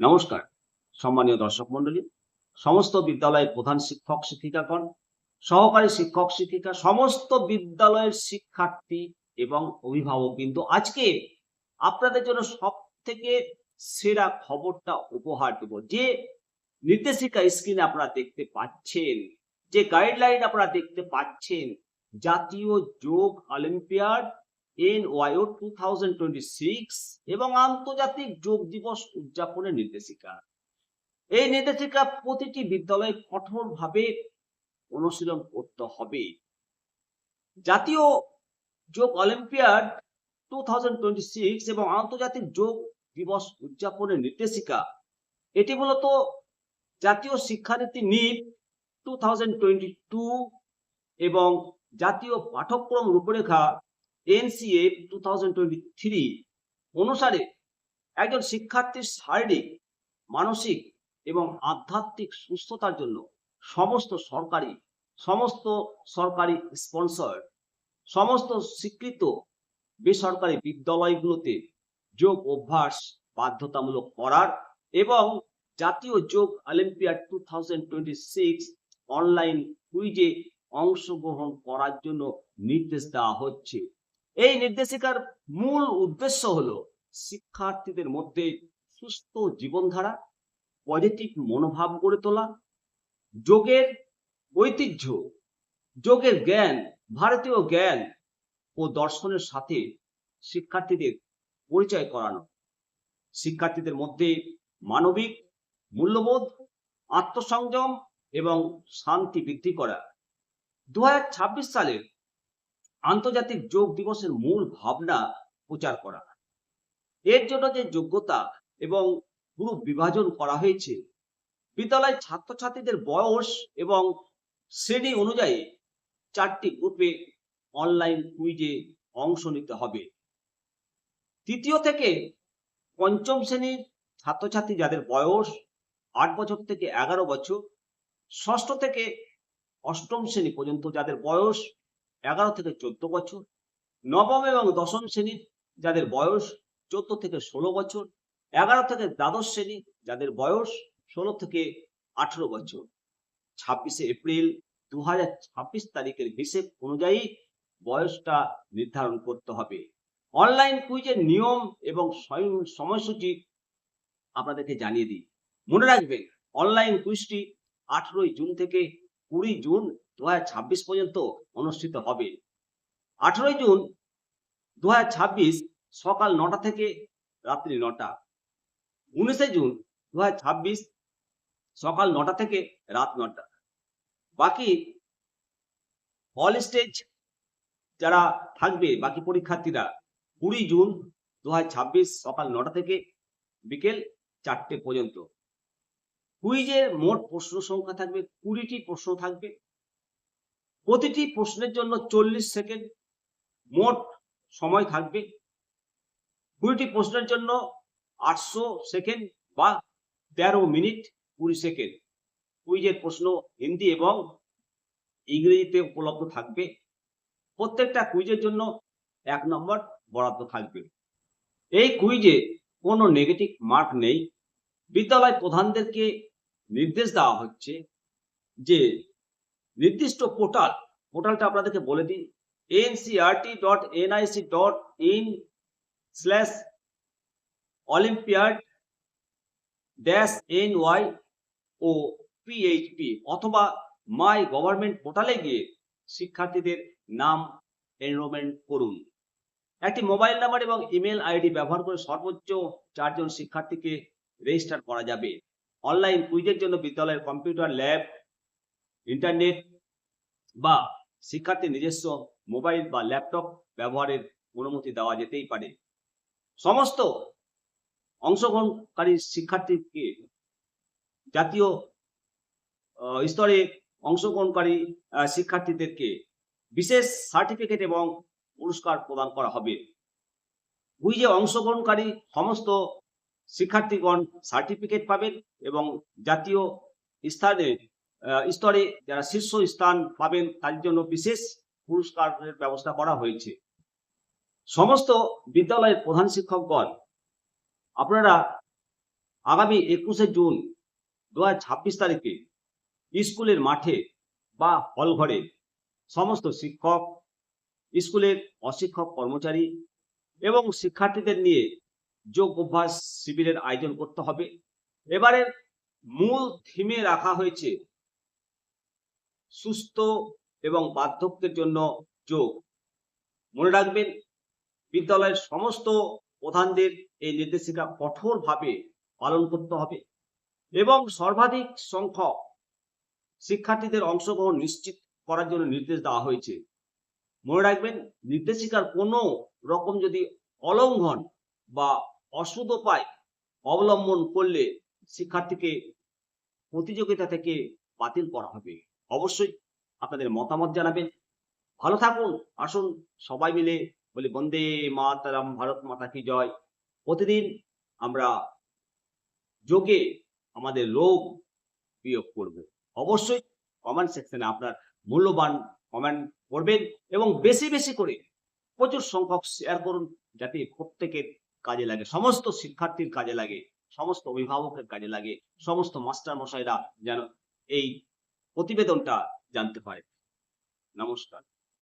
নমস্কার সম্মানীয় দর্শক মণ্ডলী, সমস্ত বিদ্যালয়ের প্রধান শিক্ষক শিক্ষিকাগণ, সহকারী শিক্ষক শিক্ষিকা, সমস্ত বিদ্যালয়ের শিক্ষার্থী এবং অভিভাবক কিন্তু আজকে আপনাদের জন্য সব থেকে সেরা খবরটা উপহার দেব। যে নির্দেশিকা স্ক্রিনে আপনারা দেখতে পাচ্ছেন, যে গাইডলাইন আপনারা দেখতে পাচ্ছেন, জাতীয় যোগ অলিম্পিয়াড NYO 2026 এবং আন্তর্জাতিক যোগ দিবস উদযাপনের নির্দেশিকা। এই নির্দেশিকা প্রতিটি বিদ্যালয়ে কঠোরভাবে অনুশীলন করতে হবে। জাতীয় যোগ অলিম্পিয়াড 2026 এবং আন্তর্জাতিক যোগ দিবস উদযাপনের নির্দেশিকা, এটি মূলত জাতীয় শিক্ষানীতি NEET 2022 এবং জাতীয় পাঠ্যক্রম রূপরেখা NCA 2023 অনুসারে একজন শিক্ষার্থীর শারীরিক, মানসিক এবং আধ্যাত্মিক সুস্থতার জন্য সমস্ত সরকারি স্পন্সর, সমস্ত স্বীকৃত বেসরকারি বিদ্যালয়গুলোতে যোগ অভ্যাস বাধ্যতামূলক করার এবং জাতীয় যোগ অলিম্পিয়াড 2026 অনলাইন কুইজে অংশগ্রহণ করার জন্য নির্দেশ দেওয়া হচ্ছে। এই নির্দেশিকার মূল উদ্দেশ্য হলো শিক্ষার্থীদের মধ্যে সুস্থ জীবনধারা, পজিটিভ মনোভাব গড়ে তোলা, যোগের ঐতিহ্য, যোগের জ্ঞান, ভারতীয় জ্ঞান ও দর্শনের সাথে শিক্ষার্থীদের পরিচয় করানো, শিক্ষার্থীদের মধ্যে মানবিক মূল্যবোধ, আত্মসংযম এবং শান্তি বৃদ্ধি করা। 2026 সালের আন্তর্জাতিক যোগ দিবসের মূল ভাবনা প্রচার করা। এর জন্য যে যোগ্যতা এবং গ্রুপ বিভাজন করা হয়েছে, বিদ্যালয়ের ছাত্রছাত্রীদের বয়স এবং শ্রেণী অনুযায়ী 4টি গ্রুপে অনলাইন কুইজে অংশ নিতে হবে। তৃতীয় থেকে পঞ্চম শ্রেণীর ছাত্রছাত্রী যাদের বয়স 8 বছর থেকে 11 বছর, ষষ্ঠ থেকে অষ্টম শ্রেণী পর্যন্ত যাদের বয়স 11 থেকে 14 বছর, নবম এবং দশম শ্রেণীর যাদের বয়স 14 থেকে 16 বছর, 11 থেকে দ্বাদশ শ্রেণী যাদের বয়স 16 থেকে 18 বছর। 26 এপ্রিল 2026 তারিখের হিসেব অনুযায়ী বয়সটা নির্ধারণ করতে হবে। অনলাইন কুইজের নিয়ম এবং সময়সূচি আপনাদেরকে জানিয়ে দিই। মনে রাখবেন, অনলাইন কুইজটি 18 জুন থেকে 20 জুন 2026 পর্যন্ত অনুষ্ঠিত হবে। 18 জুন 2026 সকাল 9টা থেকে রাত্রি 9টা, 19 জুন 2026 সকাল 9টা থেকে রাত 9টা। বাকি অল স্টেজ যারা থাকবে, বাকি পরীক্ষার্থীরা 20 জুন 2026 সকাল 9টা থেকে বিকেল 4টে পর্যন্ত। কুইজের মোট প্রশ্ন সংখ্যা থাকবে 20টি প্রশ্ন থাকবে। প্রতিটি প্রশ্নের জন্য 40 সেকেন্ড মোট সময় থাকবে। 20টি প্রশ্নের জন্য 800 সেকেন্ড বা 13 মিনিট 20 সেকেন্ড। কুইজের প্রশ্ন হিন্দি এবং ইংরেজিতে উপলব্ধ থাকবে। প্রত্যেকটা কুইজের জন্য 1 নম্বর বরাদ্দ থাকবে। এই কুইজে কোনো নেগেটিভ মার্ক নেই। বিদ্যালয় প্রধানদেরকে নির্দেশ দেওয়া হচ্ছে যে নির্দিষ্ট পোর্টালটা আপনাদেরকে বলে দিই, ncrt.nic.in/olympiad-NYOPHP অথবা মাই গভর্নমেন্ট পোর্টালে গিয়ে শিক্ষার্থীদের নাম এনরোলমেন্ট করুন। একটি মোবাইল নাম্বার এবং ইমেল আইডি ব্যবহার করে সর্বোচ্চ 4 জন শিক্ষার্থীকে রেজিস্টার করা যাবে। অনলাইন কুইজের জন্য বিদ্যালয়ের কম্পিউটার ল্যাব, ইন্টারনেট বা শিক্ষার্থীর নিজস্ব মোবাইল বা ল্যাপটপ ব্যবহারের অনুমতি দেওয়া যেতেই পারে। সমস্ত অংশগ্রহণকারী শিক্ষার্থীকে জাতীয় স্তরে অংশগ্রহণকারী শিক্ষার্থীদেরকে বিশেষ সার্টিফিকেট এবং পুরস্কার প্রদান করা হবে। কুইজে অংশগ্রহণকারী সমস্ত শিক্ষার্থীগণ সার্টিফিকেট পাবেন এবং জাতীয় স্তরে যারা শীর্ষ স্থান পাবেন তার জন্য বিশেষ পুরস্কারের ব্যবস্থা করা হয়েছে। সমস্ত বিদ্যালয়ের প্রধান শিক্ষকগণ, আপনারা আগামী 21শে জুন 2026 তারিখে স্কুলের মাঠে বা হল ঘরে সমস্ত শিক্ষক, স্কুলের অশিক্ষক কর্মচারী এবং শিক্ষার্থীদের নিয়ে যোগ অভ্যাস শিবিরের আয়োজন করতে হবে। এবারের মূল থিমে রাখা হয়েছে সুস্থ এবং বার্ধক্যের জন্য যোগ। মনে রাখবেন, বিদ্যালয়ের সমস্ত প্রধানদের এই নির্দেশিকা কঠোরভাবে পালন করতে হবে এবং সর্বাধিক সংখ্যক শিক্ষার্থীদের অংশগ্রহণ নিশ্চিত করার জন্য নির্দেশ দেওয়া হয়েছে। মনে রাখবেন, নির্দেশিকার কোনো রকম যদি অলঙ্ঘন বা অসুদোপায় অবলম্বন করলে শিক্ষার্থীকে প্রতিযোগিতা থেকে বাতিল করা হবে। অবশ্যই আপনাদের মতামত জানাবেন। ভালো থাকুন। আসুন সবাই মিলে বলি বন্দে মাতরম, ভারত মাতা কি জয়। প্রতিদিন আমরা যোগে আমাদের রোগ বিয়োগ করব। অবশ্যই কমেন্ট সেকশনে আপনার মূল্যবান কমেন্ট করবেন এবং বেশি বেশি করে প্রচুর সংখ্যক শেয়ার করুন, যাতে প্রত্যেকের কাজে লাগে, সমস্ত শিক্ষার্থীর কাজে লাগে, সমস্ত অভিভাবকের কাজে লাগে, সমস্ত মাস্টার মশাইরা যেন এই প্রতিবেদনটা জানতে পারে। নমস্কার।